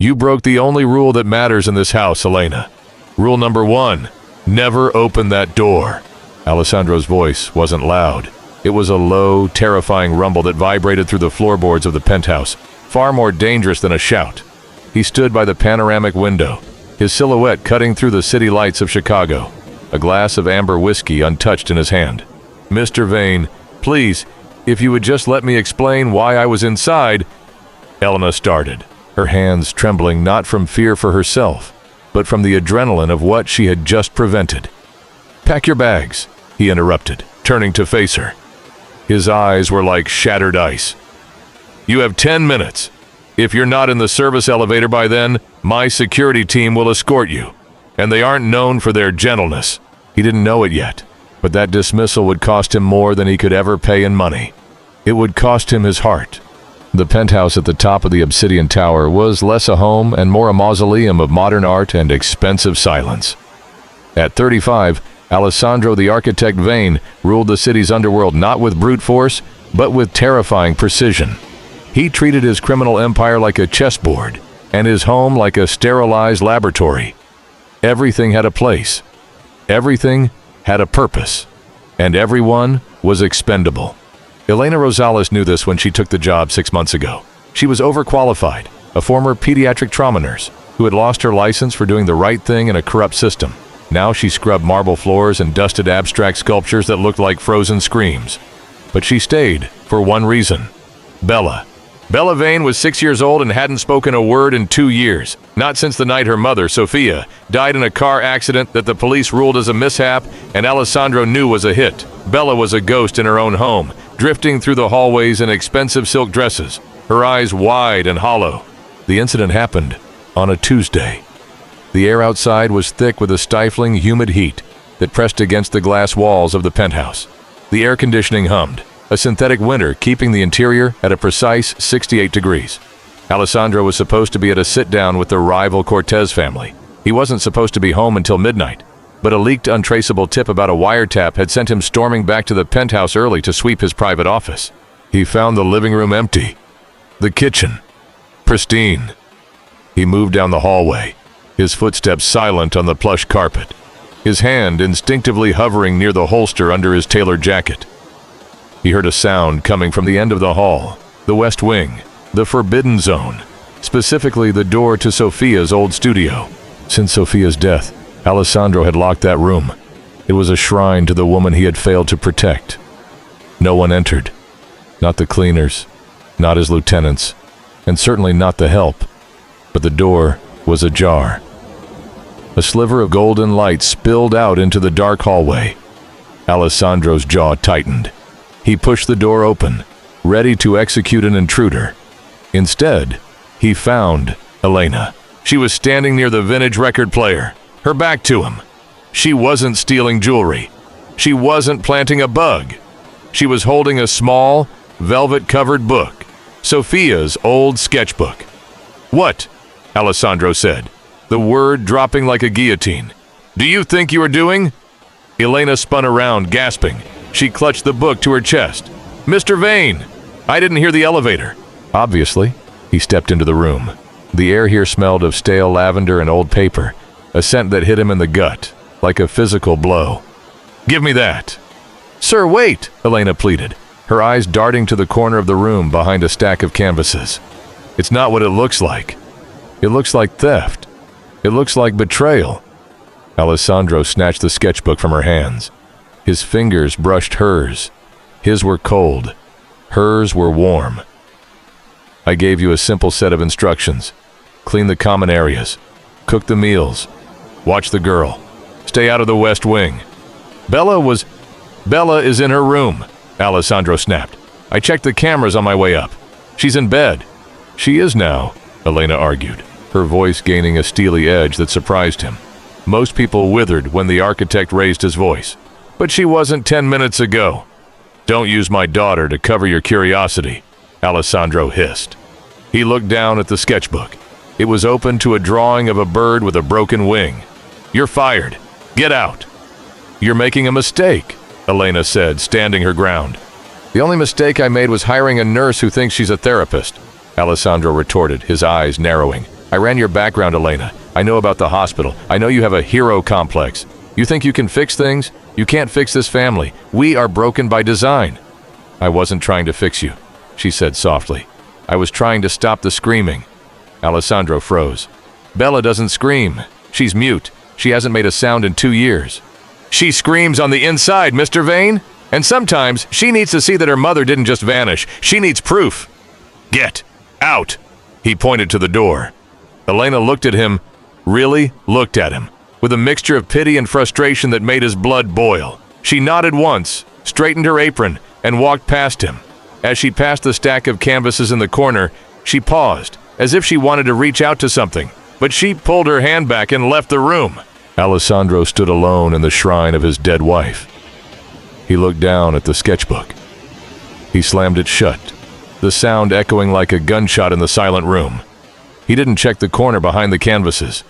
You broke the only rule that matters in this house, Elena. Rule number 1, never open that door. Alessandro's voice wasn't loud. It was a low, terrifying rumble that vibrated through the floorboards of the penthouse, far more dangerous than a shout. He stood by the panoramic window, his silhouette cutting through the city lights of Chicago, a glass of amber whiskey untouched in his hand. Mr. Vane, please, if you would just let me explain why I was inside. Elena started, her hands trembling not from fear for herself, but from the adrenaline of what she had just prevented. Pack your bags, he interrupted, turning to face her. His eyes were like shattered ice. You have 10 minutes. If you're not in the service elevator by then, my security team will escort you. And they aren't known for their gentleness. He didn't know it yet, but that dismissal would cost him more than he could ever pay in money. It would cost him his heart. The penthouse at the top of the Obsidian Tower was less a home and more a mausoleum of modern art and expensive silence. At 35, Alessandro the Architect Vane ruled the city's underworld not with brute force, but with terrifying precision. He treated his criminal empire like a chessboard, and his home like a sterilized laboratory. Everything had a place. Everything had a purpose. And everyone was expendable. Elena Rosales knew this when she took the job 6 months ago. She was overqualified, a former pediatric trauma nurse who had lost her license for doing the right thing in a corrupt system. Now she scrubbed marble floors and dusted abstract sculptures that looked like frozen screams. But she stayed for one reason. Bella. Bella Vane was 6 years old and hadn't spoken a word in 2 years, not since the night her mother, Sophia, died in a car accident that the police ruled as a mishap and Alessandro knew was a hit. Bella was a ghost in her own home, drifting through the hallways in expensive silk dresses, her eyes wide and hollow. The incident happened on a Tuesday. The air outside was thick with a stifling, humid heat that pressed against the glass walls of the penthouse. The air conditioning hummed, a synthetic winter keeping the interior at a precise 68 degrees. Alessandro was supposed to be at a sit-down with the rival Cortez family. He wasn't supposed to be home until midnight, but a leaked untraceable tip about a wiretap had sent him storming back to the penthouse early to sweep his private office. He found the living room empty, the kitchen pristine. He moved down the hallway, his footsteps silent on the plush carpet, his hand instinctively hovering near the holster under his tailored jacket. He heard a sound coming from the end of the hall, the West Wing, the Forbidden Zone, specifically the door to Sophia's old studio. Since Sophia's death, Alessandro had locked that room. It was a shrine to the woman he had failed to protect. No one entered. Not the cleaners, not his lieutenants, and certainly not the help. But the door was ajar. A sliver of golden light spilled out into the dark hallway. Alessandro's jaw tightened. He pushed the door open, ready to execute an intruder. Instead, he found Elena. She was standing near the vintage record player, her back to him. She wasn't stealing jewelry. She wasn't planting a bug. She was holding a small, velvet-covered book, Sophia's old sketchbook. "What?" Alessandro said, the word dropping like a guillotine. "Do you think you are doing?" Elena spun around, gasping. She clutched the book to her chest. "Mr. Vane, I didn't hear the elevator." Obviously, he stepped into the room. The air here smelled of stale lavender and old paper, a scent that hit him in the gut, like a physical blow. "Give me that." "Sir, wait," Elena pleaded, her eyes darting to the corner of the room behind a stack of canvases. "It's not what it looks like. It looks like theft. It looks like betrayal." Alessandro snatched the sketchbook from her hands. His fingers brushed hers. His were cold. Hers were warm. "I gave you a simple set of instructions. Clean the common areas. Cook the meals. Watch the girl. Stay out of the West Wing." Bella is in her room," Alessandro snapped. "I checked the cameras on my way up. She's in bed." "She is now," Elena argued, her voice gaining a steely edge that surprised him. Most people withered when the architect raised his voice. "But she wasn't 10 minutes ago." "Don't use my daughter to cover your curiosity," Alessandro hissed. He looked down at the sketchbook. It was open to a drawing of a bird with a broken wing. "You're fired. Get out." "You're making a mistake," Elena said, standing her ground. "The only mistake I made was hiring a nurse who thinks she's a therapist," Alessandro retorted, his eyes narrowing. I ran your background, Elena. I know about the hospital. I know you have a hero complex. You think you can fix things? You can't fix this family. We are broken by design." "I wasn't trying to fix you," she said softly. "I was trying to stop the screaming." Alessandro froze. "Bella doesn't scream. She's mute. She hasn't made a sound in 2 years." "She screams on the inside, Mr. Vane. And sometimes she needs to see that her mother didn't just vanish. She needs proof." "Get out!" He pointed to the door. Elena looked at him, really looked at him, with a mixture of pity and frustration that made his blood boil. She nodded once, straightened her apron, and walked past him. As she passed the stack of canvases in the corner, she paused, as if she wanted to reach out to something, but she pulled her hand back and left the room. Alessandro stood alone in the shrine of his dead wife. He looked down at the sketchbook. He slammed it shut, the sound echoing like a gunshot in the silent room. He didn't check the corner behind the canvases.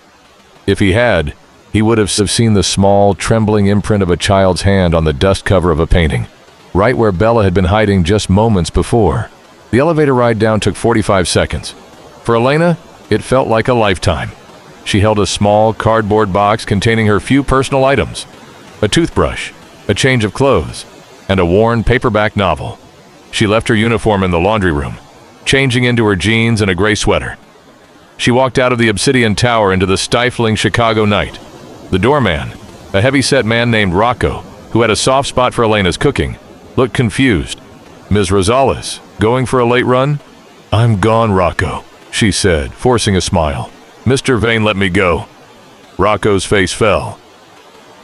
If he had, he would have seen the small, trembling imprint of a child's hand on the dust cover of a painting, right where Bella had been hiding just moments before. The elevator ride down took 45 seconds. For Elena, it felt like a lifetime. She held a small cardboard box containing her few personal items: a toothbrush, a change of clothes, and a worn paperback novel. She left her uniform in the laundry room, changing into her jeans and a gray sweater. She walked out of the Obsidian Tower into the stifling Chicago night. The doorman, a heavy-set man named Rocco, who had a soft spot for Elena's cooking, looked confused. "Ms. Rosales, going for a late run?" "I'm gone, Rocco," she said, forcing a smile. "Mr. Vane let me go." Rocco's face fell.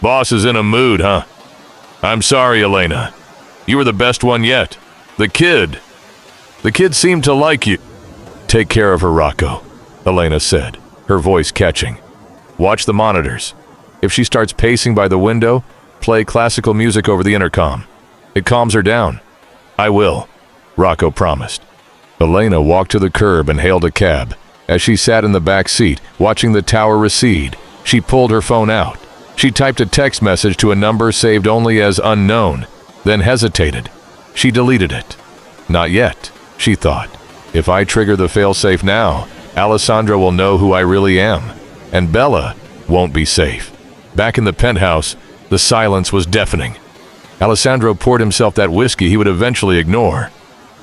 "Boss is in a mood, huh? I'm sorry, Elena. You were the best one yet. The kid seemed to like you." "Take care of her, Rocco," Elena said, her voice catching. "Watch the monitors. If she starts pacing by the window, play classical music over the intercom. It calms her down." "I will," Rocco promised. Elena walked to the curb and hailed a cab. As she sat in the back seat, watching the tower recede, she pulled her phone out. She typed a text message to a number saved only as unknown, then hesitated. She deleted it. "Not yet," she thought. "If I trigger the failsafe now, Alessandro will know who I really am, and Bella won't be safe." Back in the penthouse, the silence was deafening. Alessandro poured himself that whiskey he would eventually ignore.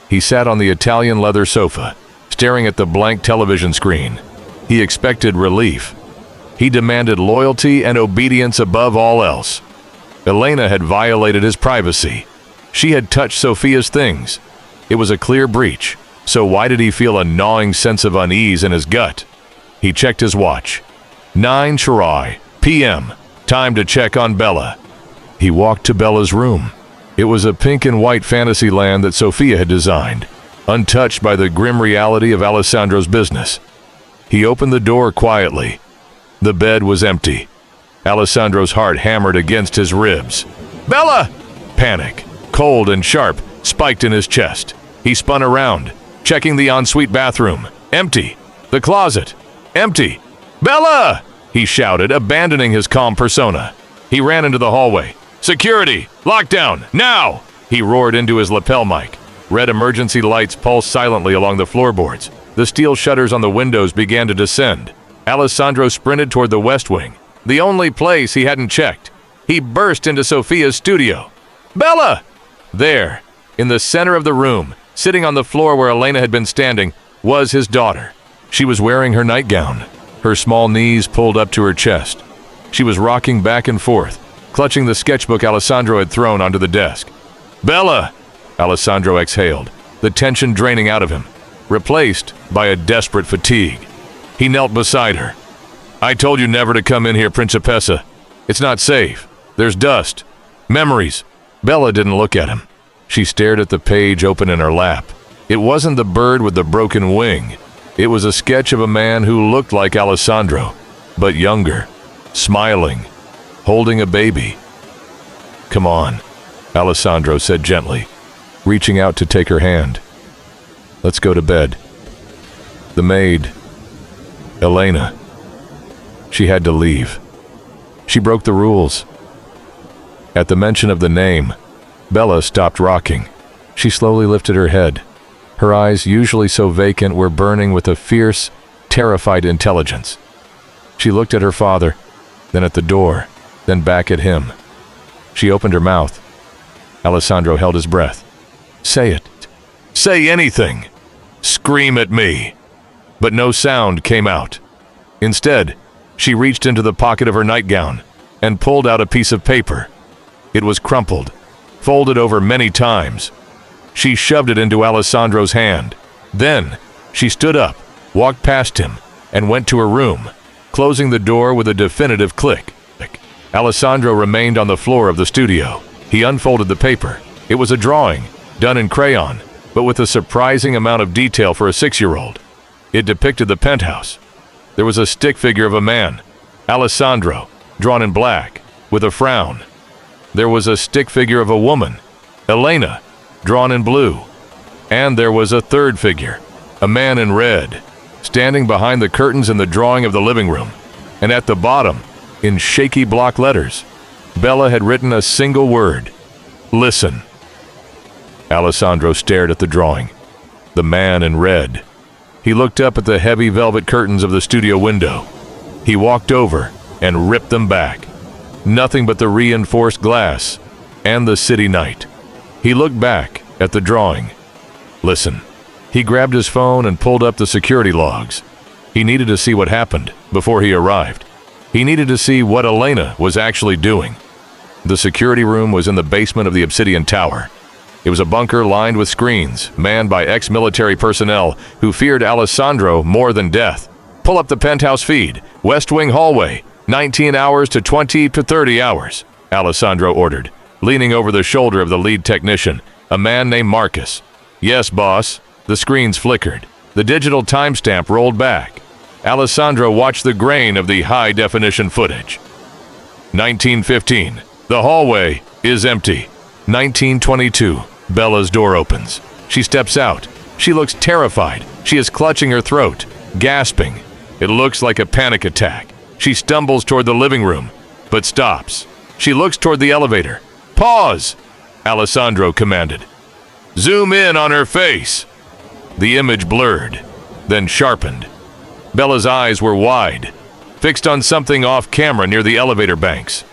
He sat on the Italian leather sofa, staring at the blank television screen. He expected relief. He demanded loyalty and obedience above all else. Elena had violated his privacy. She had touched Sophia's things. It was a clear breach, so why did he feel a gnawing sense of unease in his gut? He checked his watch. 9 p.m. Time to check on Bella. He walked to Bella's room. It was a pink and white fantasy land that Sophia had designed, untouched by the grim reality of Alessandro's business. He opened the door quietly. The bed was empty. Alessandro's heart hammered against his ribs. "Bella!" Panic, cold and sharp, spiked in his chest. He spun around, checking the ensuite bathroom. Empty. The closet. Empty. "Bella!" he shouted, abandoning his calm persona. He ran into the hallway. "Security! Lockdown! Now!" He roared into his lapel mic. Red emergency lights pulsed silently along the floorboards. The steel shutters on the windows began to descend. Alessandro sprinted toward the West Wing, the only place he hadn't checked. He burst into Sophia's studio. "Bella!" There, in the center of the room, sitting on the floor where Elena had been standing, was his daughter. She was wearing her nightgown, her small knees pulled up to her chest. She was rocking back and forth, clutching the sketchbook Alessandro had thrown onto the desk. "Bella!" Alessandro exhaled, the tension draining out of him, replaced by a desperate fatigue. He knelt beside her. "I told you never to come in here, Principessa. It's not safe. There's dust. Memories." Bella didn't look at him. She stared at the page open in her lap. It wasn't the bird with the broken wing. It was a sketch of a man who looked like Alessandro, but younger, smiling, holding a baby. "Come on," Alessandro said gently, reaching out to take her hand. "Let's go to bed." The maid, Elena. She had to leave. She broke the rules. At the mention of the name, Bella stopped rocking. She slowly lifted her head. Her eyes, usually so vacant, were burning with a fierce, terrified intelligence. She looked at her father, then at the door, then back at him. She opened her mouth. Alessandro held his breath. "Say it. Say anything. Scream at me." But no sound came out. Instead, she reached into the pocket of her nightgown and pulled out a piece of paper. It was crumpled, folded over many times. She shoved it into Alessandro's hand. Then, she stood up, walked past him, and went to her room, closing the door with a definitive click. Alessandro remained on the floor of the studio. He unfolded the paper. It was a drawing, done in crayon, but with a surprising amount of detail for a 6-year-old. It depicted the penthouse. There was a stick figure of a man, Alessandro, drawn in black, with a frown. There was a stick figure of a woman, Elena, drawn in blue. And there was a third figure, a man in red, standing behind the curtains in the drawing of the living room. And at the bottom, in shaky block letters, Bella had written a single word: "Listen." Alessandro stared at the drawing. The man in red. He looked up at the heavy velvet curtains of the studio window. He walked over and ripped them back. Nothing but the reinforced glass and the city night. He looked back at the drawing. Listen. He grabbed his phone and pulled up the security logs. He needed to see what happened before he arrived. He needed to see what Elena was actually doing. The security room was in the basement of the Obsidian Tower. It was a bunker lined with screens, manned by ex-military personnel who feared Alessandro more than death. "Pull up the penthouse feed, West Wing hallway, 19 hours to 20 to 30 hours, Alessandro ordered, leaning over the shoulder of the lead technician, a man named Marcus. "Yes, boss." The screens flickered. The digital timestamp rolled back. Alessandro watched the grain of the high-definition footage. 1915. The hallway is empty. 1922. Bella's door opens. She steps out. She looks terrified. She is clutching her throat, gasping. It looks like a panic attack. She stumbles toward the living room, but stops. She looks toward the elevator. "Pause!" Alessandro commanded. "Zoom in on her face." The image blurred, then sharpened. Bella's eyes were wide, fixed on something off-camera near the elevator banks.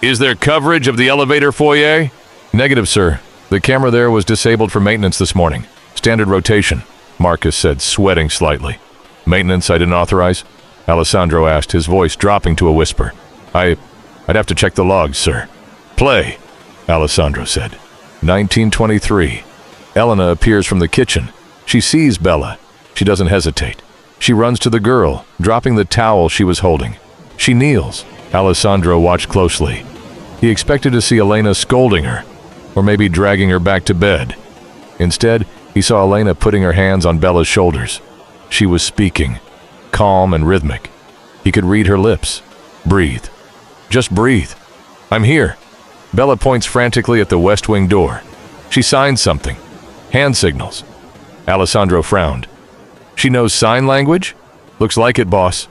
"Is there coverage of the elevator foyer?" "Negative, sir. The camera there was disabled for maintenance this morning. Standard rotation," Marcus said, sweating slightly. "Maintenance I didn't authorize?" Alessandro asked, his voice dropping to a whisper. I'd have to check the logs, sir." "Play," Alessandro said. 1923. Elena appears from the kitchen. She sees Bella. She doesn't hesitate. She runs to the girl, dropping the towel she was holding. She kneels. Alessandro watched closely. He expected to see Elena scolding her, or maybe dragging her back to bed. Instead, he saw Elena putting her hands on Bella's shoulders. She was speaking, calm and rhythmic. He could read her lips. "Breathe. Just breathe. I'm here." Bella points frantically at the West Wing door. She signs something. Hand signals. Alessandro frowned. "She knows sign language?" "Looks like it, boss,"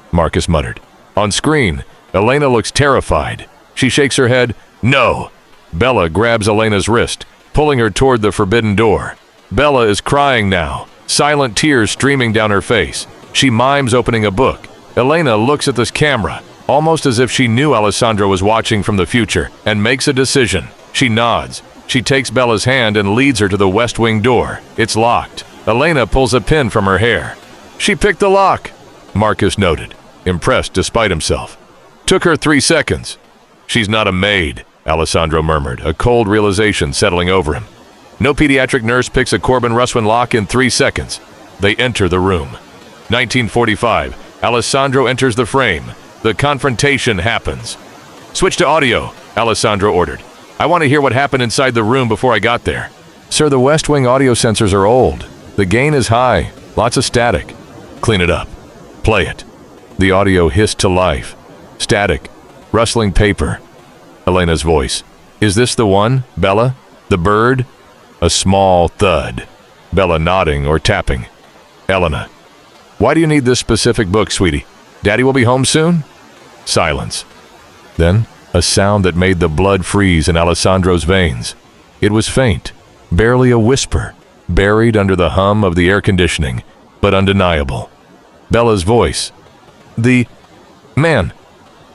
Marcus muttered. On screen, Elena looks terrified. She shakes her head. "No!" Bella grabs Elena's wrist, pulling her toward the forbidden door. Bella is crying now, silent tears streaming down her face. She mimes opening a book. Elena looks at this camera, almost as if she knew Alessandro was watching from the future, and makes a decision. She nods. She takes Bella's hand and leads her to the West Wing door. It's locked. Elena pulls a pin from her hair. "She picked the lock," Marcus noted, impressed despite himself. "Took her 3 seconds." "She's not a maid," Alessandro murmured, a cold realization settling over him. No pediatric nurse picks a Corbin Russwin lock in 3 seconds. They enter the room. 1945. Alessandro enters the frame. The confrontation happens. "Switch to audio," Alessandro ordered. "I want to hear what happened inside the room before I got there." "Sir, the West Wing audio sensors are old. The gain is high. Lots of static." "Clean it up. Play it." The audio hissed to life. Static. Rustling paper. Elena's voice. "Is this the one, Bella? The bird?" A small thud. Bella nodding or tapping. Elena. "Why do you need this specific book, sweetie? Daddy will be home soon?" Silence. Then, a sound that made the blood freeze in Alessandro's veins. It was faint, barely a whisper, buried under the hum of the air conditioning, but undeniable. Bella's voice. The man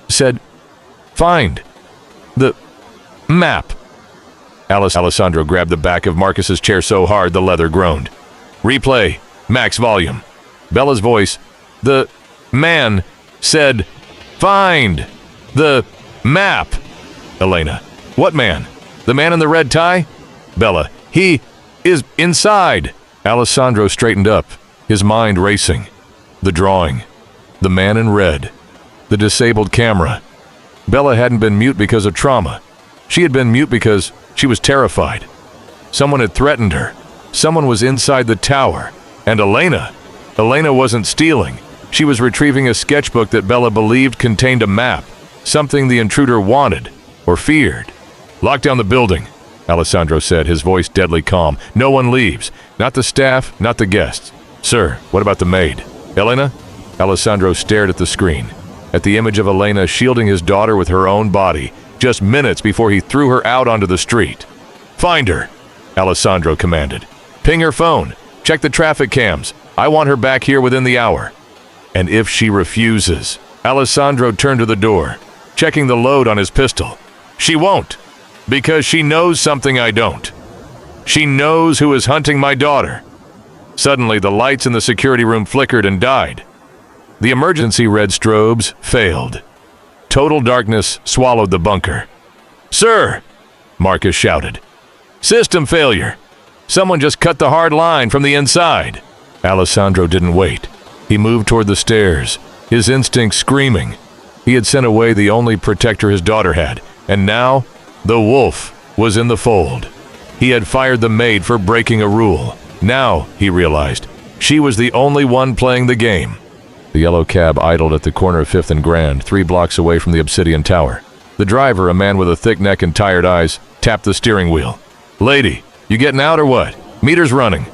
said, "Find the map." Alessandro grabbed the back of Marcus's chair so hard the leather groaned. "Replay, max volume." Bella's voice. "The man said, find the map." Elena. "What man? The man in the red tie?" Bella. "He is inside." Alessandro straightened up, his mind racing. The drawing. The man in red. The disabled camera. Bella hadn't been mute because of trauma. She had been mute because she was terrified. Someone had threatened her. Someone was inside the tower. And Elena wasn't stealing. She was retrieving a sketchbook that Bella believed contained a map, something the intruder wanted or feared. "Lock down the building," Alessandro said, his voice deadly calm. "No one leaves. Not the staff, not the guests." "Sir, what about the maid? Elena?" Alessandro stared at the screen, at the image of Elena shielding his daughter with her own body, just minutes before he threw her out onto the street. "Find her," Alessandro commanded. "Ping her phone. Check the traffic cams. I want her back here within the hour." "And if she refuses?" Alessandro turned to the door, checking the load on his pistol. "She won't, because she knows something I don't. She knows who is hunting my daughter." Suddenly, the lights in the security room flickered and died. The emergency red strobes failed. Total darkness swallowed the bunker. "Sir!" Marcus shouted. "System failure. Someone just cut the hard line from the inside." Alessandro didn't wait. He moved toward the stairs, his instincts screaming. He had sent away the only protector his daughter had, and now the wolf was in the fold. He had fired the maid for breaking a rule. Now, he realized, she was the only one playing the game. The yellow cab idled at the corner of 5th and Grand, 3 blocks away from the Obsidian Tower. The driver, a man with a thick neck and tired eyes, tapped the steering wheel. "Lady, you getting out or what? Meter's running."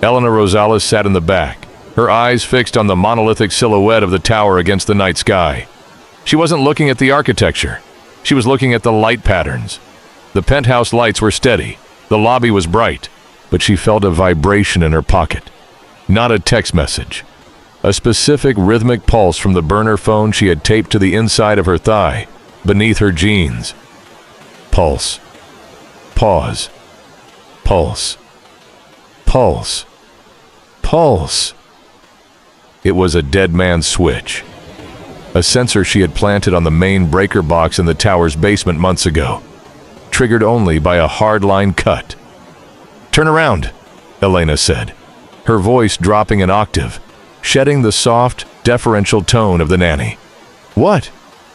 Elena Rosales sat in the back, her eyes fixed on the monolithic silhouette of the tower against the night sky. She wasn't looking at the architecture. She was looking at the light patterns. The penthouse lights were steady. The lobby was bright, but she felt a vibration in her pocket. Not a text message. A specific rhythmic pulse from the burner phone she had taped to the inside of her thigh, beneath her jeans. Pulse. Pause. Pulse. Pulse. Pulse. It was a dead man's switch. A sensor she had planted on the main breaker box in the tower's basement months ago, triggered only by a hard-line cut. "Turn around," Elena said, her voice dropping an octave, shedding the soft, deferential tone of the nanny. "What?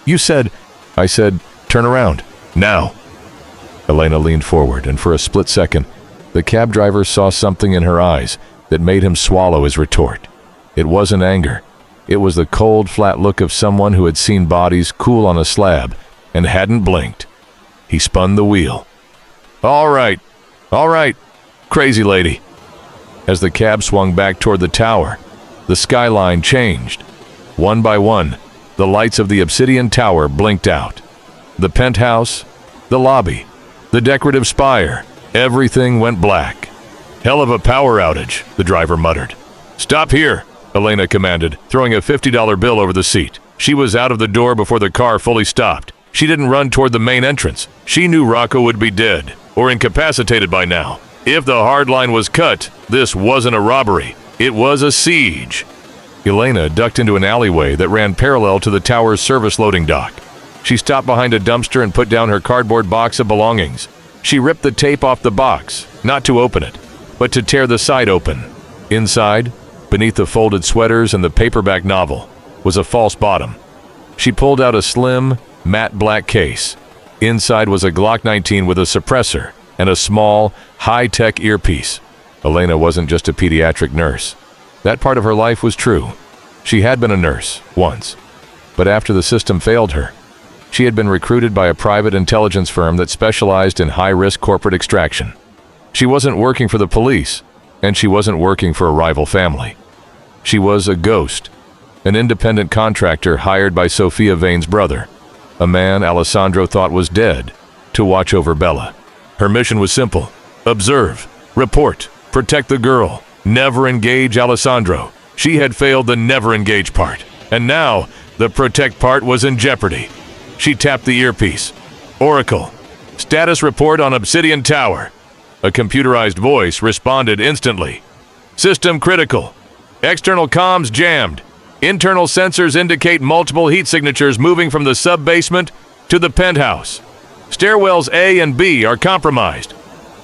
You said—" "I said, turn around. Now." Elena leaned forward, and for a split second, the cab driver saw something in her eyes that made him swallow his retort. It wasn't anger. It was the cold, flat look of someone who had seen bodies cool on a slab and hadn't blinked. He spun the wheel. All right, crazy lady." As the cab swung back toward the tower, the skyline changed. One by one, the lights of the Obsidian Tower blinked out. The penthouse, the lobby, the decorative spire, everything went black. "Hell of a power outage," the driver muttered. "Stop here," Elena commanded, throwing a $50 bill over the seat. She was out of the door before the car fully stopped. She didn't run toward the main entrance. She knew Rocco would be dead, or incapacitated by now. If the hard line was cut, this wasn't a robbery. It was a siege. Elena ducked into an alleyway that ran parallel to the tower's service loading dock. She stopped behind a dumpster and put down her cardboard box of belongings. She ripped the tape off the box, not to open it, but to tear the side open. Inside, beneath the folded sweaters and the paperback novel, was a false bottom. She pulled out a slim, matte black case. Inside was a Glock 19 with a suppressor and a small, high-tech earpiece. Elena wasn't just a pediatric nurse. That part of her life was true. She had been a nurse, once. But after the system failed her, she had been recruited by a private intelligence firm that specialized in high-risk corporate extraction. She wasn't working for the police, and she wasn't working for a rival family. She was a ghost, an independent contractor hired by Sophia Vane's brother, a man Alessandro thought was dead, to watch over Bella. Her mission was simple: observe, report, protect the girl, never engage Alessandro. She had failed the never engage part, and now the protect part was in jeopardy. She tapped the earpiece. Oracle. Status report on Obsidian Tower. A computerized voice responded instantly. System critical. External comms jammed. Internal sensors indicate multiple heat signatures moving from the sub-basement to the penthouse. Stairwells A and B are compromised.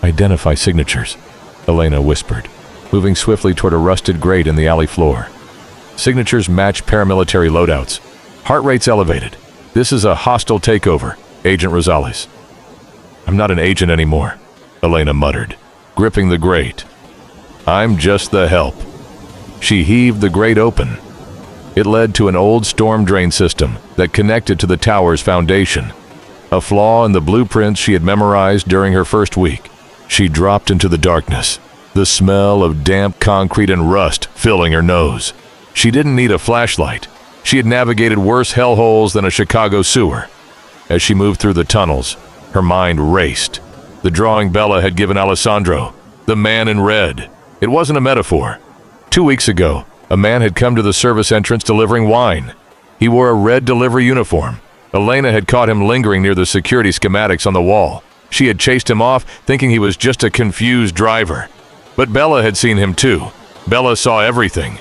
Identify signatures, Elena whispered, moving swiftly toward a rusted grate in the alley floor. Signatures match paramilitary loadouts. Heart rates elevated. This is a hostile takeover, Agent Rosales. I'm not an agent anymore, Elena muttered, gripping the grate. I'm just the help. She heaved the grate open. It led to an old storm drain system that connected to the tower's foundation, a flaw in the blueprints she had memorized during her first week. She dropped into the darkness, the smell of damp concrete and rust filling her nose. She didn't need a flashlight. She had navigated worse hellholes than a Chicago sewer. As she moved through the tunnels, her mind raced. The drawing Bella had given Alessandro, the man in red. It wasn't a metaphor. 2 weeks ago, a man had come to the service entrance delivering wine. He wore a red delivery uniform. Elena had caught him lingering near the security schematics on the wall. She had chased him off, thinking he was just a confused driver. But Bella had seen him too. Bella saw everything.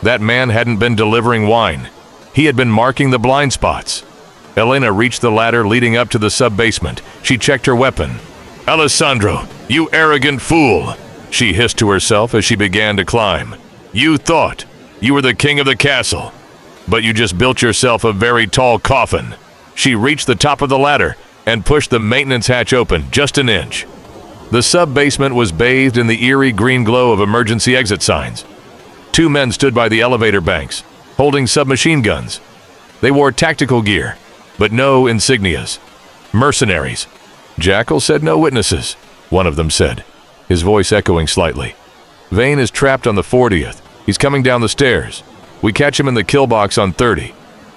That man hadn't been delivering wine. He had been marking the blind spots. Elena reached the ladder leading up to the sub-basement. She checked her weapon. Alessandro, you arrogant fool, she hissed to herself as she began to climb. You thought you were the king of the castle, but you just built yourself a very tall coffin. She reached the top of the ladder and pushed the maintenance hatch open just an inch. The sub-basement was bathed in the eerie green glow of emergency exit signs. 2 men stood by the elevator banks, holding submachine guns. They wore tactical gear, but no insignias. Mercenaries. Jackal said no witnesses, one of them said, his voice echoing slightly. Vane is trapped on the 40th. He's coming down the stairs. We catch him in the kill box on 30.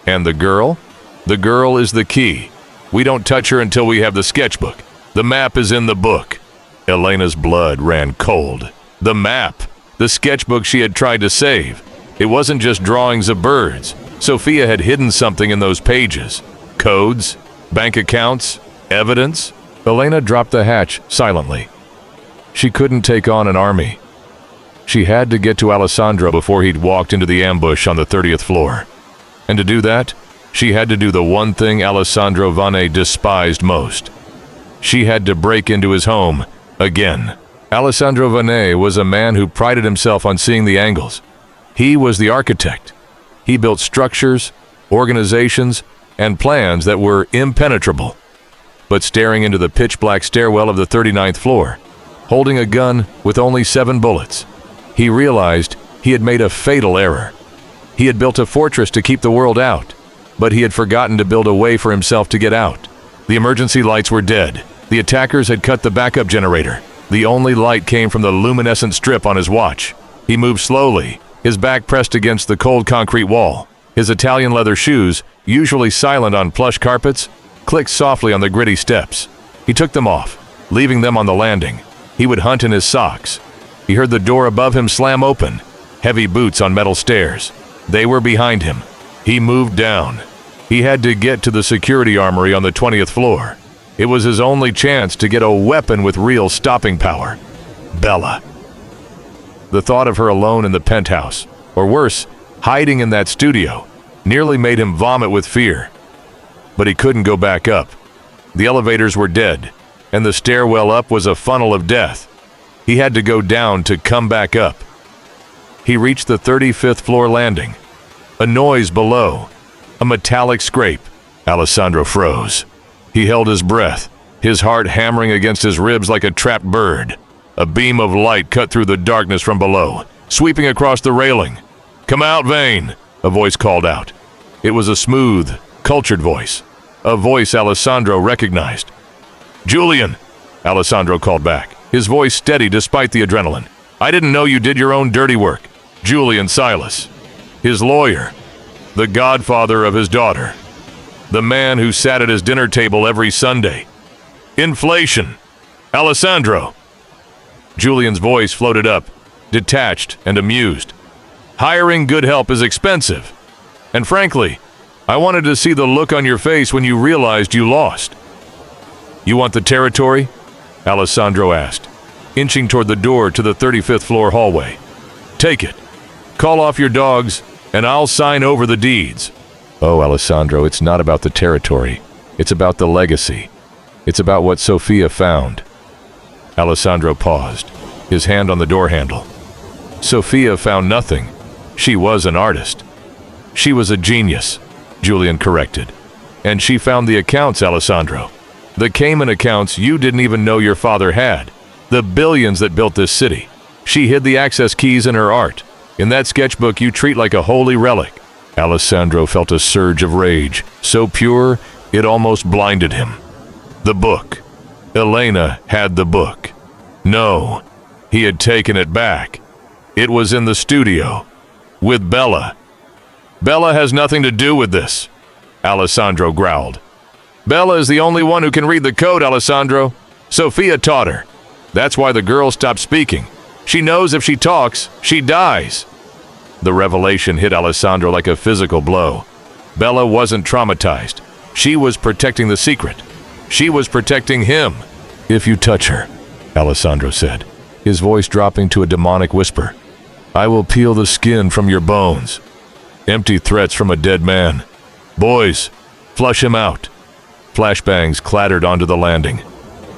And the girl? The girl is the key. We don't touch her until we have the sketchbook. The map is in the book. Elena's blood ran cold. The map. The sketchbook she had tried to save. It wasn't just drawings of birds. Sophia had hidden something in those pages. Codes, bank accounts, evidence. Elena dropped the hatch silently. She couldn't take on an army. She had to get to Alessandro before he'd walked into the ambush on the 30th floor. And to do that, she had to do the one thing Alessandro Vanne despised most. She had to break into his home again. Alessandro Vanne was a man who prided himself on seeing the angles. He was the architect. He built structures, organizations, and plans that were impenetrable. But staring into the pitch-black stairwell of the 39th floor, holding a gun with only 7 bullets, he realized he had made a fatal error. He had built a fortress to keep the world out, but he had forgotten to build a way for himself to get out. The emergency lights were dead. The attackers had cut the backup generator. The only light came from the luminescent strip on his watch. He moved slowly, his back pressed against the cold concrete wall. His Italian leather shoes, usually silent on plush carpets, clicked softly on the gritty steps. He took them off, leaving them on the landing. He would hunt in his socks. He heard the door above him slam open, heavy boots on metal stairs. They were behind him. He moved down. He had to get to the security armory on the 20th floor. It was his only chance to get a weapon with real stopping power. Bella. The thought of her alone in the penthouse, or worse, hiding in that studio, nearly made him vomit with fear. But he couldn't go back up. The elevators were dead, and the stairwell up was a funnel of death. He had to go down to come back up. He reached the 35th floor landing. A noise below. A metallic scrape. Alessandro froze. He held his breath, his heart hammering against his ribs like a trapped bird. A beam of light cut through the darkness from below, sweeping across the railing. "Come out, Vane," a voice called out. It was a smooth, cultured voice. A voice Alessandro recognized. "Julian," Alessandro called back, his voice steady despite the adrenaline. "I didn't know you did your own dirty work." Julian Silas. His lawyer. The godfather of his daughter. The man who sat at his dinner table every Sunday. Inflation. Alessandro. Julian's voice floated up, detached and amused. Hiring good help is expensive. And frankly, I wanted to see the look on your face when you realized you lost. You want the territory? Alessandro asked, inching toward the door to the 35th floor hallway. Take it. Call off your dogs, and I'll sign over the deeds. Oh, Alessandro, it's not about the territory. It's about the legacy. It's about what Sophia found. Alessandro paused, his hand on the door handle. Sophia found nothing. She was an artist. She was a genius, Julian corrected. And she found the accounts, Alessandro. The Cayman accounts you didn't even know your father had. The billions that built this city. She hid the access keys in her art. In that sketchbook you treat like a holy relic. Alessandro felt a surge of rage, so pure it almost blinded him. The book. Elena had the book. No, he had taken it back. It was in the studio. With Bella. Bella has nothing to do with this, Alessandro growled. Bella is the only one who can read the code, Alessandro. Sophia taught her. That's why the girl stopped speaking. She knows if she talks, she dies. The revelation hit Alessandro like a physical blow. Bella wasn't traumatized. She was protecting the secret. She was protecting him. If you touch her, Alessandro said, his voice dropping to a demonic whisper, I will peel the skin from your bones. Empty threats from a dead man. Boys, flush him out. Flashbangs clattered onto the landing.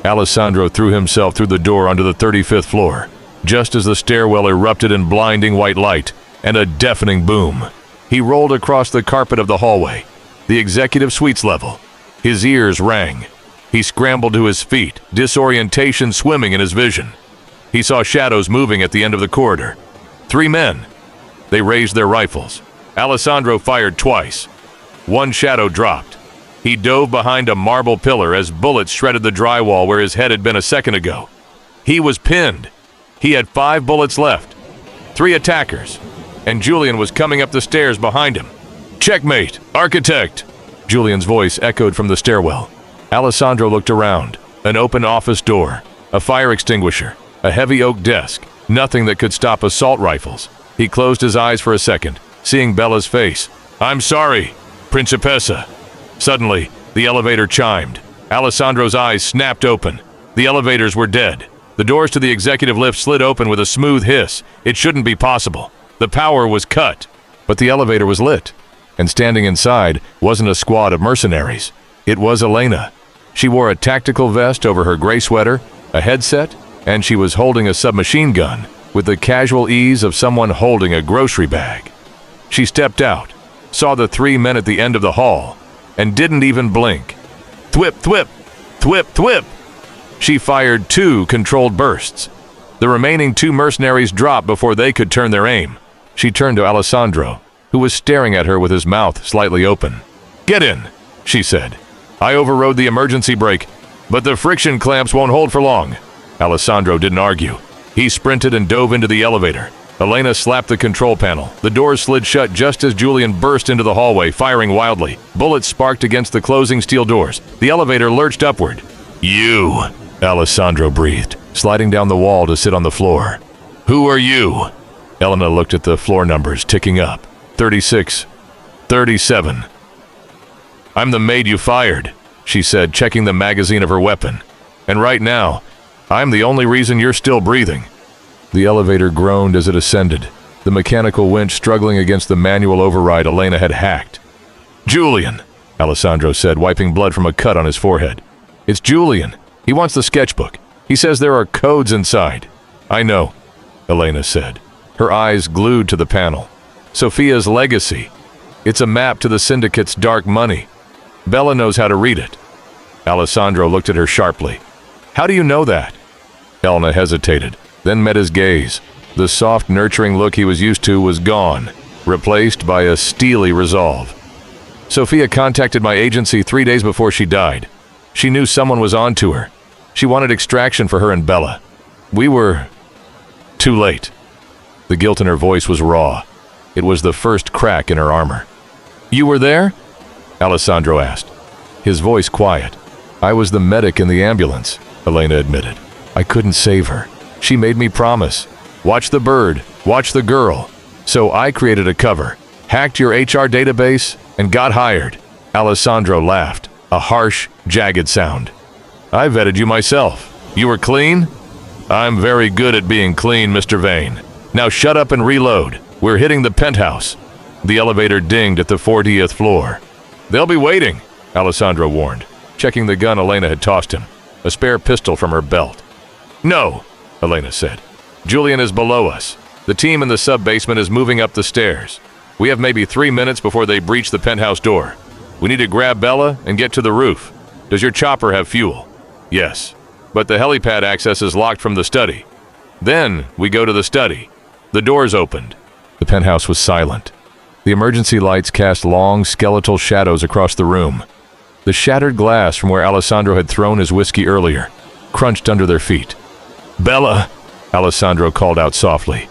Alessandro threw himself through the door onto the 35th floor, just as the stairwell erupted in blinding white light and a deafening boom. He rolled across the carpet of the hallway, the executive suites level. His ears rang. He scrambled to his feet, disorientation swimming in his vision. He saw shadows moving at the end of the corridor. 3 men. They raised their rifles. Alessandro fired twice. One shadow dropped. He dove behind a marble pillar as bullets shredded the drywall where his head had been a second ago. He was pinned. He had 5 bullets left. 3 attackers. And Julian was coming up the stairs behind him. Checkmate, architect! Julian's voice echoed from the stairwell. Alessandro looked around. An open office door. A fire extinguisher. A heavy oak desk. Nothing that could stop assault rifles. He closed his eyes for a second, seeing Bella's face. I'm sorry, Principessa. Suddenly, the elevator chimed. Alessandro's eyes snapped open. The elevators were dead. The doors to the executive lift slid open with a smooth hiss. It shouldn't be possible. The power was cut. But the elevator was lit. And standing inside wasn't a squad of mercenaries. It was Elena. She wore a tactical vest over her gray sweater, a headset, and she was holding a submachine gun with the casual ease of someone holding a grocery bag. She stepped out, saw the 3 men at the end of the hall, and didn't even blink. Thwip, thwip, thwip, thwip. She fired 2 controlled bursts. The remaining 2 mercenaries dropped before they could turn their aim. She turned to Alessandro, who was staring at her with his mouth slightly open. Get in, she said. I overrode the emergency brake, but the friction clamps won't hold for long. Alessandro didn't argue. He sprinted and dove into the elevator. Elena slapped the control panel. The doors slid shut just as Julian burst into the hallway, firing wildly. Bullets sparked against the closing steel doors. The elevator lurched upward. You, Alessandro breathed, sliding down the wall to sit on the floor. Who are you? Elena looked at the floor numbers ticking up. 36, 37. I'm the maid you fired, she said, checking the magazine of her weapon. And right now, I'm the only reason you're still breathing. The elevator groaned as it ascended, the mechanical winch struggling against the manual override Elena had hacked. Julian, Alessandro said, wiping blood from a cut on his forehead. It's Julian. He wants the sketchbook. He says there are codes inside. I know, Elena said, her eyes glued to the panel. Sophia's legacy. It's a map to the syndicate's dark money. Bella knows how to read it. Alessandro looked at her sharply. How do you know that? Elena hesitated, then met his gaze. The soft, nurturing look he was used to was gone, replaced by a steely resolve. Sophia contacted my agency 3 days before she died. She knew someone was on to her. She wanted extraction for her and Bella. We were too late. The guilt in her voice was raw. It was the first crack in her armor. You were there? Alessandro asked, his voice quiet. I was the medic in the ambulance, Elena admitted. I couldn't save her. She made me promise. Watch the bird, watch the girl. So I created a cover, hacked your HR database, and got hired. Alessandro laughed, a harsh, jagged sound. I vetted you myself. You were clean? I'm very good at being clean, Mr. Vane. Now shut up and reload. We're hitting the penthouse. The elevator dinged at the 40th floor. They'll be waiting, Alessandro warned, checking the gun Elena had tossed him, a spare pistol from her belt. No, Elena said. Julian is below us. The team in the sub-basement is moving up the stairs. We have maybe 3 minutes before they breach the penthouse door. We need to grab Bella and get to the roof. Does your chopper have fuel? Yes, but the helipad access is locked from the study. Then we go to the study. The doors opened. The penthouse was silent. The emergency lights cast long, skeletal shadows across the room. The shattered glass from where Alessandro had thrown his whiskey earlier crunched under their feet. Bella, Alessandro called out softly.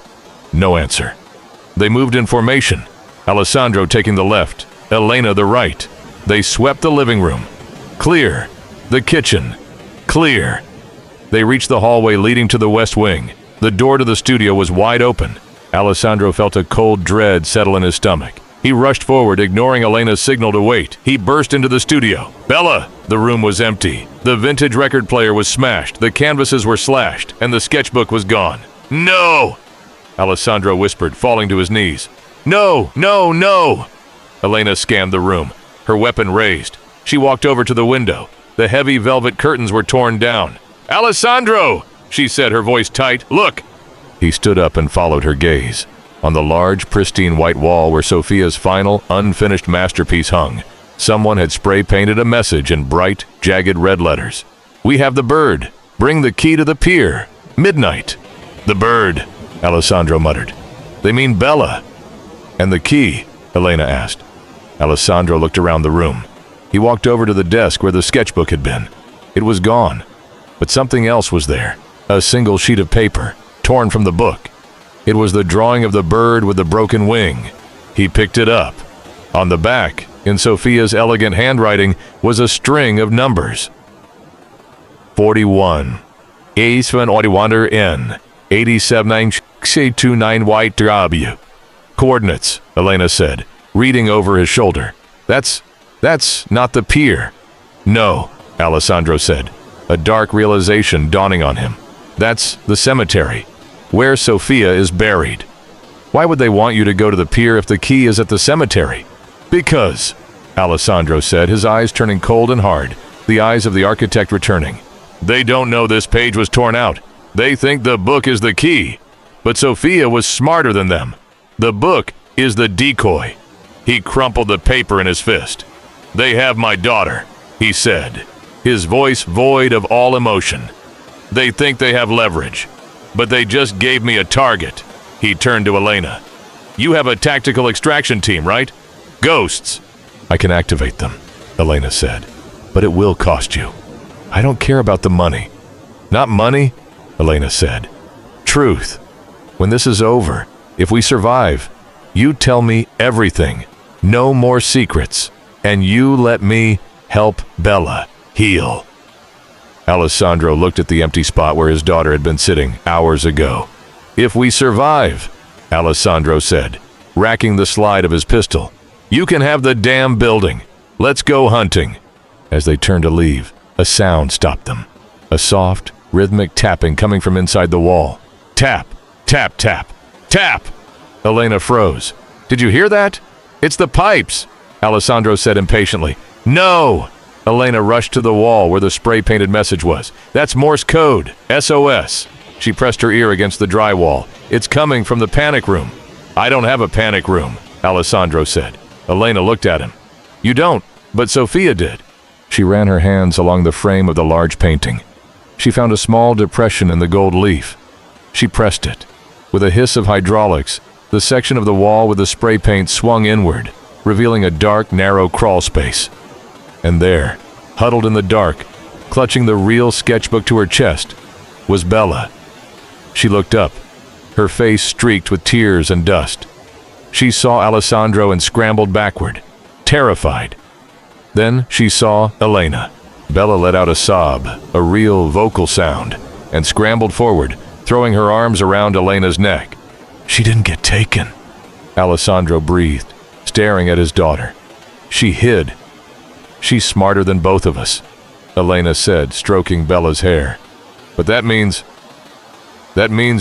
No answer. They moved in formation, Alessandro taking the left, Elena the right. They swept the living room. Clear. The kitchen. Clear. They reached the hallway leading to the west wing. The door to the studio was wide open. Alessandro felt a cold dread settle in his stomach. He rushed forward, ignoring Elena's signal to wait. He burst into the studio. Bella! The room was empty. The vintage record player was smashed, the canvases were slashed, and the sketchbook was gone. No! Alessandro whispered, falling to his knees. No! No! No! Elena scanned the room, her weapon raised. She walked over to the window. The heavy velvet curtains were torn down. Alessandro! She said, her voice tight. Look! He stood up and followed her gaze. On the large, pristine white wall where Sophia's final, unfinished masterpiece hung, someone had spray-painted a message in bright, jagged red letters. We have the bird. Bring the key to the pier. Midnight. The bird, Alessandro muttered. They mean Bella. And the key? Elena asked. Alessandro looked around the room. He walked over to the desk where the sketchbook had been. It was gone. But something else was there. A single sheet of paper, torn from the book. It was the drawing of the bird with the broken wing. He picked it up. On the back, in Sophia's elegant handwriting, was a string of numbers. 41. Ace-Van Wander N. 87 White W. Coordinates, Elena said, reading over his shoulder. That's not the pier. No, Alessandro said, a dark realization dawning on him. That's the cemetery, where Sophia is buried. Why would they want you to go to the pier if the key is at the cemetery? Because, Alessandro said, his eyes turning cold and hard, the eyes of the architect returning. They don't know this page was torn out. They think the book is the key. But Sophia was smarter than them. The book is the decoy. He crumpled the paper in his fist. They have my daughter, he said, his voice void of all emotion. They think they have leverage, but they just gave me a target. He turned to Elena. You have a tactical extraction team, right? Ghosts. I can activate them, Elena said, but it will cost you. I don't care about the money. Not money, Elena said. Truth. When this is over, if we survive, you tell me everything. No more secrets. And you let me help Bella heal. Alessandro looked at the empty spot where his daughter had been sitting hours ago. If we survive, Alessandro said, racking the slide of his pistol, you can have the damn building. Let's go hunting. As they turned to leave, a sound stopped them. A soft, rhythmic tapping coming from inside the wall. Tap, tap, tap, tap! Elena froze. Did you hear that? It's the pipes, Alessandro said impatiently. No! Elena rushed to the wall where the spray-painted message was. That's Morse code. SOS. She pressed her ear against the drywall. It's coming from the panic room. I don't have a panic room, Alessandro said. Elena looked at him. You don't, but Sophia did. She ran her hands along the frame of the large painting. She found a small depression in the gold leaf. She pressed it. With a hiss of hydraulics, the section of the wall with the spray paint swung inward, revealing a dark, narrow crawl space. And there, huddled in the dark, clutching the real sketchbook to her chest, was Bella. She looked up, her face streaked with tears and dust. She saw Alessandro and scrambled backward, terrified. Then she saw Elena. Bella let out a sob, a real vocal sound, and scrambled forward, throwing her arms around Elena's neck. She didn't get taken. Alessandro breathed, staring at his daughter. She hid. She's smarter than both of us, Elena said, stroking Bella's hair. But that means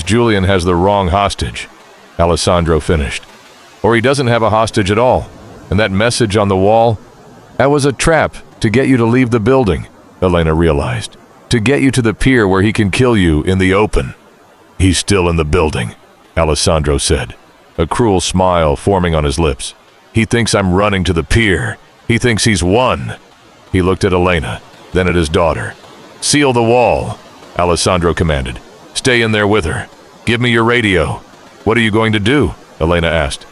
Julian has the wrong hostage, Alessandro finished. Or he doesn't have a hostage at all. And that message on the wall, that was a trap to get you to leave the building, Elena realized. To get you to the pier where he can kill you in the open. He's still in the building, Alessandro said, a cruel smile forming on his lips. He thinks I'm running to the pier. He thinks he's won. He looked at Elena, then at his daughter. Seal the wall, Alessandro commanded. Stay in there with her. Give me your radio. What are you going to do? Elena asked.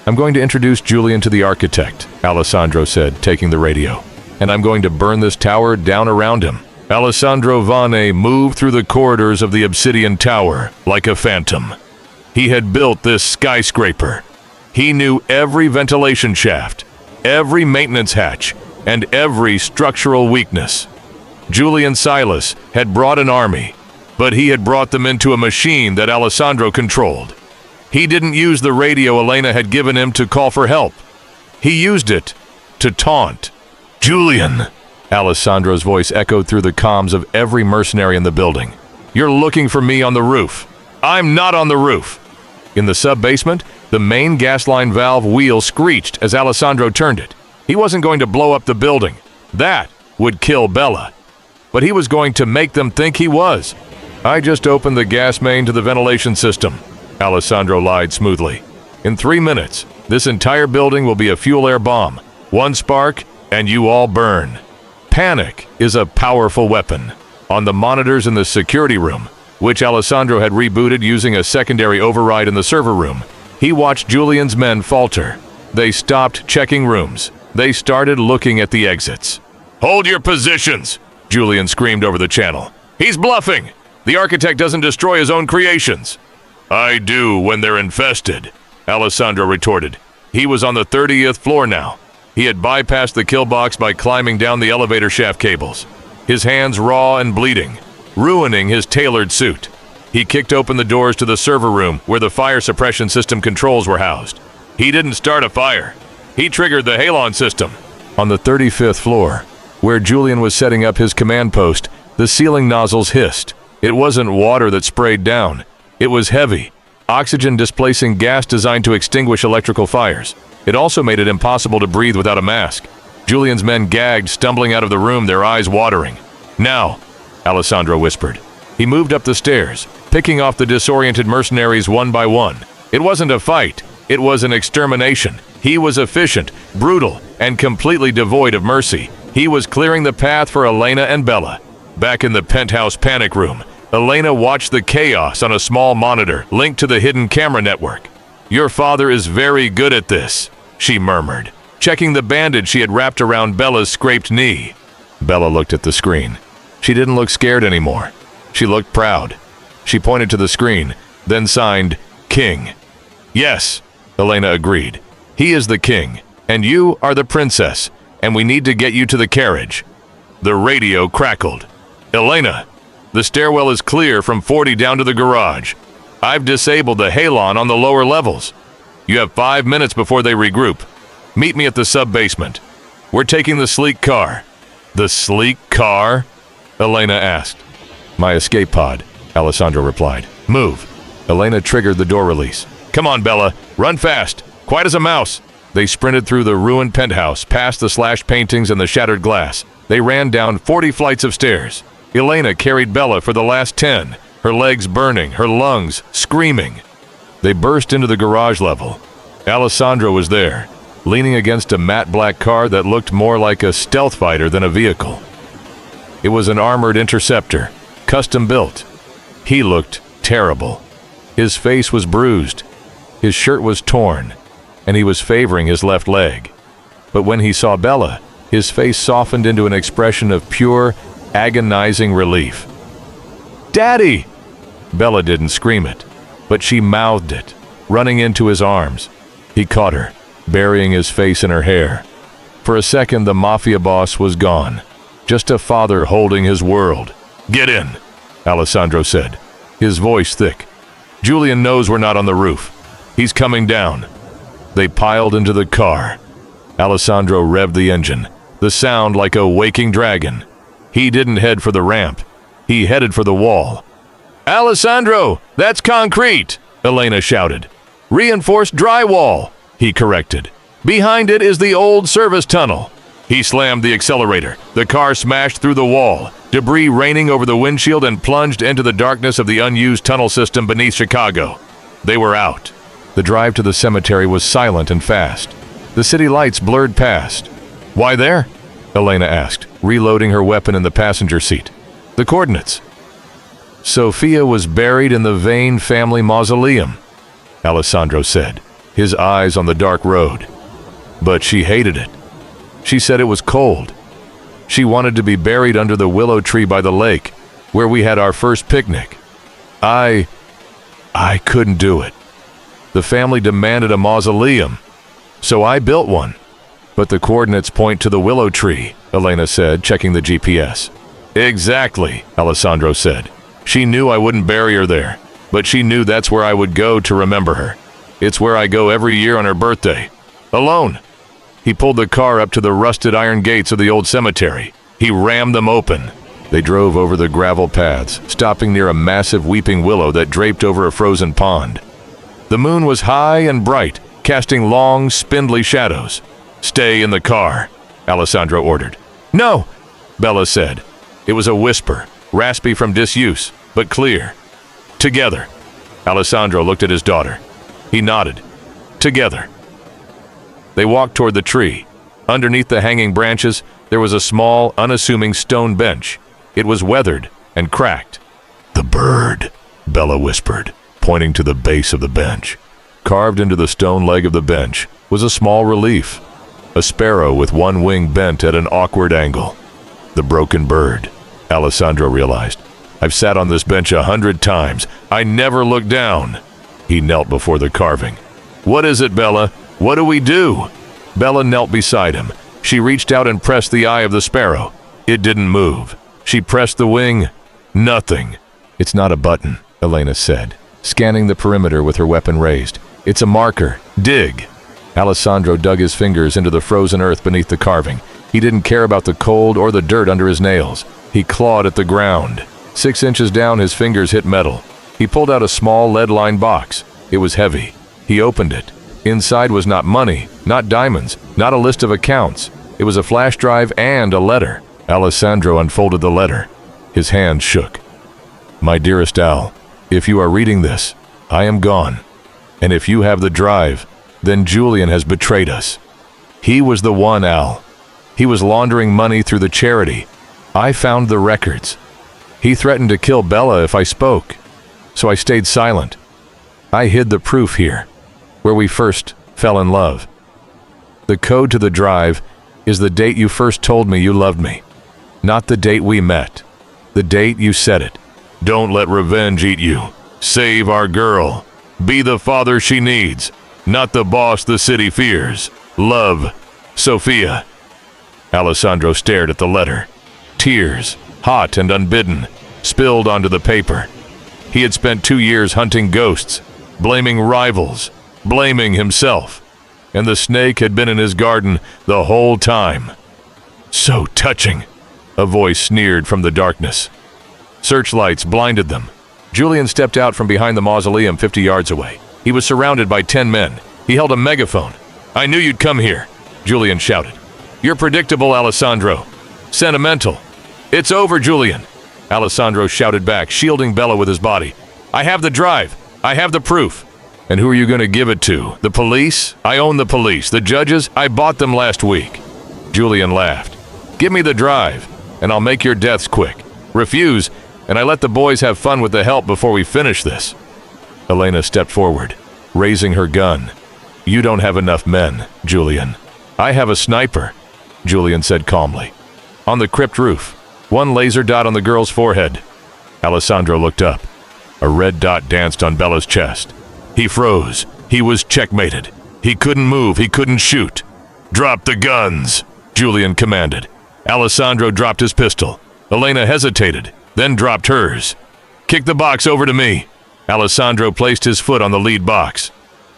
I'm going to introduce Julian to the architect, Alessandro said, taking the radio. And I'm going to burn this tower down around him. Alessandro Vanne moved through the corridors of the obsidian tower like a phantom. He had built this skyscraper. He knew every ventilation shaft, every maintenance hatch, and every structural weakness. Julian Silas had brought an army, but he had brought them into a machine that Alessandro controlled. He didn't use the radio Elena had given him to call for help. He used it to taunt. Julian! Alessandro's voice echoed through the comms of every mercenary in the building. You're looking for me on the roof. I'm not on the roof. In the sub-basement, the main gas line valve wheel screeched as Alessandro turned it. He wasn't going to blow up the building. That would kill Bella. But he was going to make them think he was. I just opened the gas main to the ventilation system, Alessandro lied smoothly. In 3 minutes, this entire building will be a fuel-air bomb. One spark, and you all burn. Panic is a powerful weapon. On the monitors in the security room, which Alessandro had rebooted using a secondary override in the server room, he watched Julian's men falter. They stopped checking rooms. They started looking at the exits. Hold your positions, Julian screamed over the channel. He's bluffing. The architect doesn't destroy his own creations. I do when they're infested, Alessandro retorted. He was on the 30th floor now. He had bypassed the kill box by climbing down the elevator shaft cables, his hands raw and bleeding, ruining his tailored suit. He kicked open the doors to the server room where the fire suppression system controls were housed. He didn't start a fire. He triggered the halon system. On the 35th floor, where Julian was setting up his command post, the ceiling nozzles hissed. It wasn't water that sprayed down. It was heavy, oxygen-displacing gas designed to extinguish electrical fires. It also made it impossible to breathe without a mask. Julian's men gagged, stumbling out of the room, their eyes watering. Now, Alessandro whispered. He moved up the stairs, picking off the disoriented mercenaries one by one. It wasn't a fight. It was an extermination. He was efficient, brutal, and completely devoid of mercy. He was clearing the path for Elena and Bella. Back in the penthouse panic room, Elena watched the chaos on a small monitor linked to the hidden camera network. Your father is very good at this, she murmured, checking the bandage she had wrapped around Bella's scraped knee. Bella looked at the screen. She didn't look scared anymore. She looked proud. She pointed to the screen, then signed, King. Yes, Elena agreed. He is the king, and you are the princess, and we need to get you to the carriage. The radio crackled. Elena, the stairwell is clear from 40 down to the garage. I've disabled the halon on the lower levels. You have 5 minutes before they regroup. Meet me at the sub-basement. We're taking the sleek car. The sleek car? Elena asked. My escape pod, Alessandro replied. Move. Elena triggered the door release. Come on, Bella. Run fast. Quiet as a mouse. They sprinted through the ruined penthouse, past the slashed paintings and the shattered glass. They ran down 40 flights of stairs. Elena carried Bella for the last 10, her legs burning, her lungs screaming. They burst into the garage level. Alessandro was there, leaning against a matte black car that looked more like a stealth fighter than a vehicle. It was an armored interceptor, custom built. He looked terrible. His face was bruised. His shirt was torn, and he was favoring his left leg. But when he saw Bella, his face softened into an expression of pure, agonizing relief. Daddy! Bella didn't scream it, but she mouthed it, running into his arms. He caught her, burying his face in her hair. For a second, the Mafia Boss was gone. Just a father holding his world. Get in, Alessandro said, his voice thick. Julian knows we're not on the roof. He's coming down. They piled into the car. Alessandro revved the engine, the sound like a waking dragon. He didn't head for the ramp. He headed for the wall. "Alessandro, that's concrete," Elena shouted. "Reinforced drywall," he corrected. "Behind it is the old service tunnel." He slammed the accelerator. The car smashed through the wall, debris raining over the windshield, and plunged into the darkness of the unused tunnel system beneath Chicago. They were out. The drive to the cemetery was silent and fast. The city lights blurred past. "Why there?" Elena asked, reloading her weapon in the passenger seat. "The coordinates." "Sophia was buried in the Vane family mausoleum," Alessandro said, his eyes on the dark road. "But she hated it. She said it was cold. She wanted to be buried under the willow tree by the lake, where we had our first picnic. I couldn't do it. The family demanded a mausoleum, so I built one." "But the coordinates point to the willow tree," Elena said, checking the GPS. "Exactly," Alessandro said. "She knew I wouldn't bury her there, but she knew that's where I would go to remember her. It's where I go every year on her birthday. Alone." He pulled the car up to the rusted iron gates of the old cemetery. He rammed them open. They drove over the gravel paths, stopping near a massive weeping willow that draped over a frozen pond. The moon was high and bright, casting long, spindly shadows. "Stay in the car," Alessandro ordered. "No," Bella said. It was a whisper, raspy from disuse, but clear. "Together." Alessandro looked at his daughter. He nodded. "Together." They walked toward the tree. Underneath the hanging branches, there was a small, unassuming stone bench. It was weathered and cracked. "The bird," Bella whispered, pointing to the base of the bench. Carved into the stone leg of the bench was a small relief. A sparrow with one wing bent at an awkward angle. The broken bird, Alessandro realized. "I've sat on this bench 100 times. I never looked down." He knelt before the carving. "What is it, Bella? What do we do?" Bella knelt beside him. She reached out and pressed the eye of the sparrow. It didn't move. She pressed the wing. Nothing. "It's not a button," Elena said, scanning the perimeter with her weapon raised. "It's a marker. Dig." Alessandro dug his fingers into the frozen earth beneath the carving. He didn't care about the cold or the dirt under his nails. He clawed at the ground. 6 inches down, his fingers hit metal. He pulled out a small lead-lined box. It was heavy. He opened it. Inside was not money, not diamonds, not a list of accounts. It was a flash drive and a letter. Alessandro unfolded the letter. His hand shook. "My dearest Al, if you are reading this, I am gone. And if you have the drive, then Julian has betrayed us. He was the one, Al. He was laundering money through the charity. I found the records. He threatened to kill Bella if I spoke, so I stayed silent. I hid the proof here, where we first fell in love. The code to the drive is the date you first told me you loved me, not the date we met, the date you said it. Don't let revenge eat you. Save our girl. Be the father she needs, not the boss the city fears. Love, Sophia." Alessandro stared at the letter. Tears, hot and unbidden, spilled onto the paper. He had spent 2 years hunting ghosts, blaming rivals, blaming himself. And the snake had been in his garden the whole time. "So touching," a voice sneered from the darkness. Searchlights blinded them. Julian stepped out from behind the mausoleum 50 yards away. He was surrounded by 10 men. He held a megaphone. "I knew you'd come here," Julian shouted. "You're predictable, Alessandro. Sentimental. It's over, Julian," Alessandro shouted back, shielding Bella with his body. "I have the drive. I have the proof." "And who are you going to give it to? The police? I own the police. The judges? I bought them last week." Julian laughed. "Give me the drive, and I'll make your deaths quick. Refuse, and I let the boys have fun with the help before we finish this." Elena stepped forward, raising her gun. "You don't have enough men, Julian." "I have a sniper," Julian said calmly. On the crypt roof, one laser dot on the girl's forehead. Alessandro looked up. A red dot danced on Bella's chest. He froze. He was checkmated. He couldn't move. He couldn't shoot. "Drop the guns," Julian commanded. Alessandro dropped his pistol. Elena hesitated, then dropped hers. "Kick the box over to me." Alessandro placed his foot on the lead box.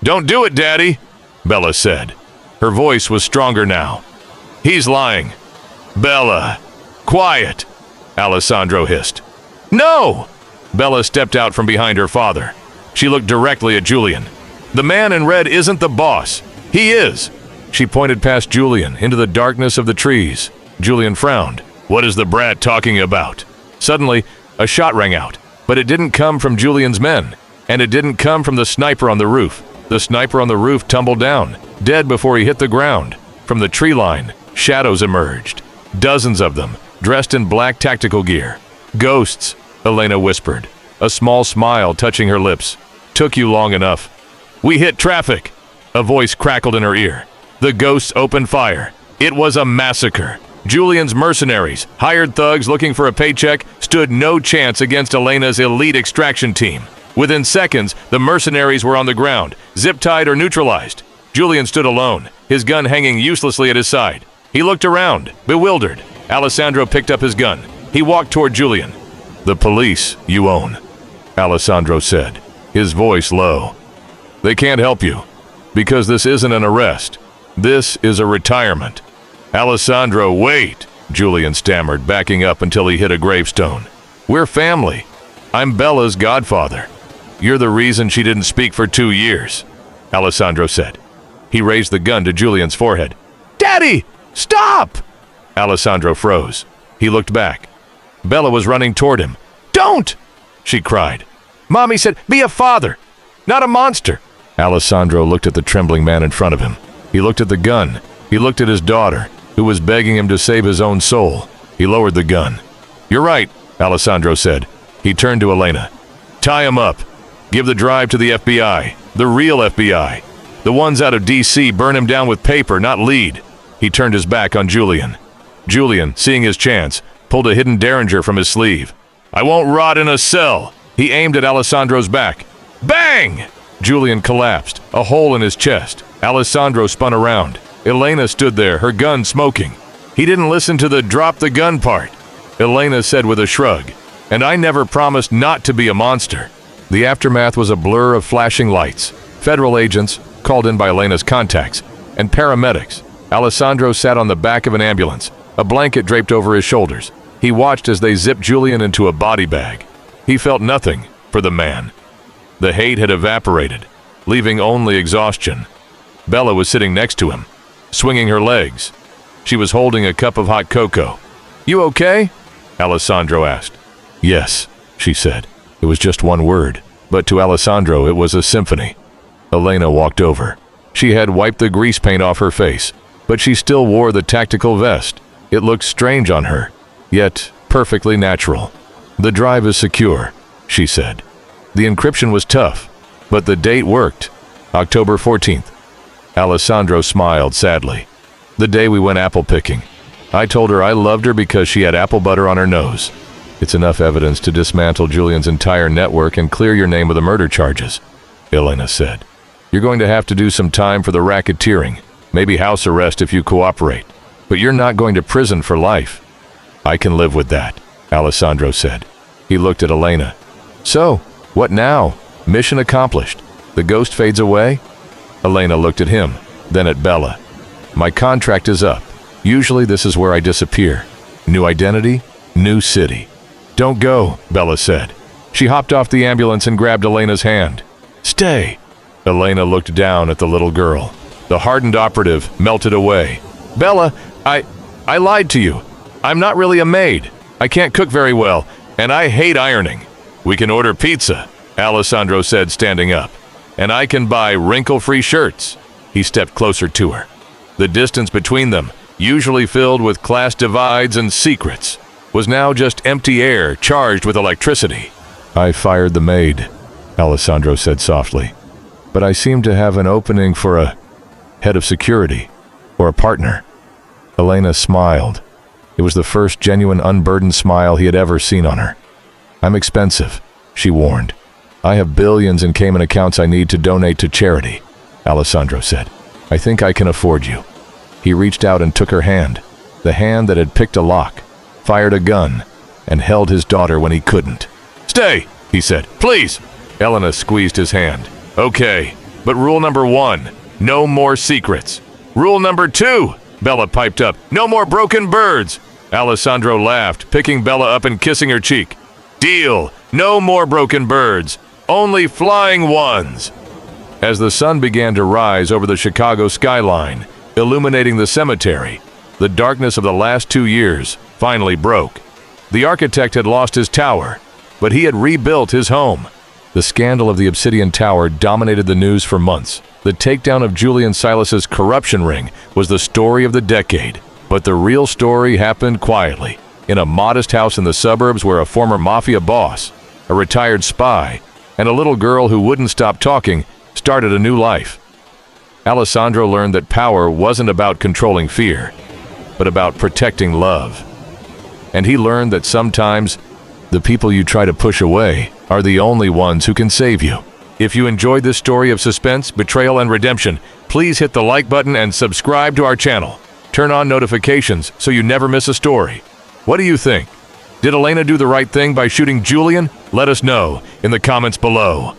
"Don't do it, Daddy!" Bella said. Her voice was stronger now. He's lying. Bella, quiet, Alessandro hissed. No! Bella stepped out from behind her father. She looked directly at Julian. The man in red isn't the boss. He is. She pointed past Julian into the darkness of the trees. Julian frowned. What is the brat talking about? Suddenly, a shot rang out, but it didn't come from Julian's men, and it didn't come from the sniper on the roof. The sniper on the roof tumbled down, dead before he hit the ground. From the tree line, shadows emerged. Dozens of them, dressed in black tactical gear. Ghosts, Elena whispered, a small smile touching her lips. Took you long enough. We hit traffic. A voice crackled in her ear. The ghosts opened fire. It was a massacre. Julian's mercenaries, hired thugs looking for a paycheck, stood no chance against Elena's elite extraction team. Within seconds, the mercenaries were on the ground, zip-tied or neutralized. Julian stood alone, his gun hanging uselessly at his side. He looked around, bewildered. Alessandro picked up his gun. He walked toward Julian. The police you own, Alessandro said, his voice low. They can't help you, because this isn't an arrest. This is a retirement. Alessandro, wait, Julian stammered, backing up until he hit a gravestone. We're family. I'm Bella's godfather. You're the reason she didn't speak for 2 years, Alessandro said. He raised the gun to Julian's forehead. Daddy, stop! Alessandro froze. He looked back. Bella was running toward him. Don't! She cried. Mommy said, be a father, not a monster. Alessandro looked at the trembling man in front of him. He looked at the gun. He looked at his daughter, who was begging him to save his own soul. He lowered the gun. You're right, Alessandro said. He turned to Elena. Tie him up. Give the drive to the FBI, the real FBI. The ones out of D.C. burn him down with paper, not lead. He turned his back on Julian. Julian, seeing his chance, pulled a hidden derringer from his sleeve. I won't rot in a cell. He aimed at Alessandro's back. Bang! Julian collapsed, a hole in his chest. Alessandro spun around. Elena stood there, her gun smoking. He didn't listen to the drop the gun part. Elena said with a shrug, and I never promised not to be a monster. The aftermath was a blur of flashing lights, federal agents, called in by Elena's contacts, and paramedics. Alessandro sat on the back of an ambulance, a blanket draped over his shoulders. He watched as they zipped Julian into a body bag. He felt nothing for the man. The hate had evaporated, leaving only exhaustion. Bella was sitting next to him, swinging her legs. She was holding a cup of hot cocoa. You okay? Alessandro asked. Yes, she said. It was just one word, but to Alessandro it was a symphony. Elena walked over. She had wiped the grease paint off her face, but she still wore the tactical vest. It looked strange on her, yet perfectly natural. The drive is secure, she said. The encryption was tough, but the date worked. October 14th. Alessandro smiled sadly. The day we went apple picking. I told her I loved her because she had apple butter on her nose. It's enough evidence to dismantle Julian's entire network and clear your name of the murder charges, Elena said. You're going to have to do some time for the racketeering, maybe house arrest if you cooperate, but you're not going to prison for life. I can live with that, Alessandro said. He looked at Elena. So, what now? Mission accomplished. The ghost fades away? Elena looked at him, then at Bella. My contract is up. Usually this is where I disappear. New identity, new city. Don't go, Bella said. She hopped off the ambulance and grabbed Elena's hand. Stay. Elena looked down at the little girl. The hardened operative melted away. Bella, I lied to you. I'm not really a maid. I can't cook very well, and I hate ironing. We can order pizza, Alessandro said, standing up. And I can buy wrinkle-free shirts. He stepped closer to her. The distance between them, usually filled with class divides and secrets, was now just empty air charged with electricity. I fired the maid, Alessandro said softly. But I seem to have an opening for a head of security, or a partner. Elena smiled. It was the first genuine unburdened smile he had ever seen on her. I'm expensive, she warned. I have billions in Cayman accounts I need to donate to charity, Alessandro said. I think I can afford you. He reached out and took her hand, the hand that had picked a lock, fired a gun, and held his daughter when he couldn't. Stay, he said. Please. Elena squeezed his hand. Okay, but rule number 1, no more secrets. Rule number 2, Bella piped up, no more broken birds. Alessandro laughed, picking Bella up and kissing her cheek. Deal, no more broken birds, only flying ones. As the sun began to rise over the Chicago skyline, illuminating the cemetery, the darkness of the last 2 years finally broke. The architect had lost his tower, but he had rebuilt his home. The scandal of the Obsidian Tower dominated the news for months. The takedown of Julian Silas's corruption ring was the story of the decade. But the real story happened quietly, in a modest house in the suburbs where a former mafia boss, a retired spy, and a little girl who wouldn't stop talking started a new life. Alessandro learned that power wasn't about controlling fear, but about protecting love. And he learned that sometimes the people you try to push away are the only ones who can save you. If you enjoyed this story of suspense, betrayal, and redemption, please hit the like button and subscribe to our channel. Turn on notifications so you never miss a story. What do you think? Did Elena do the right thing by shooting Julian? Let us know in the comments below.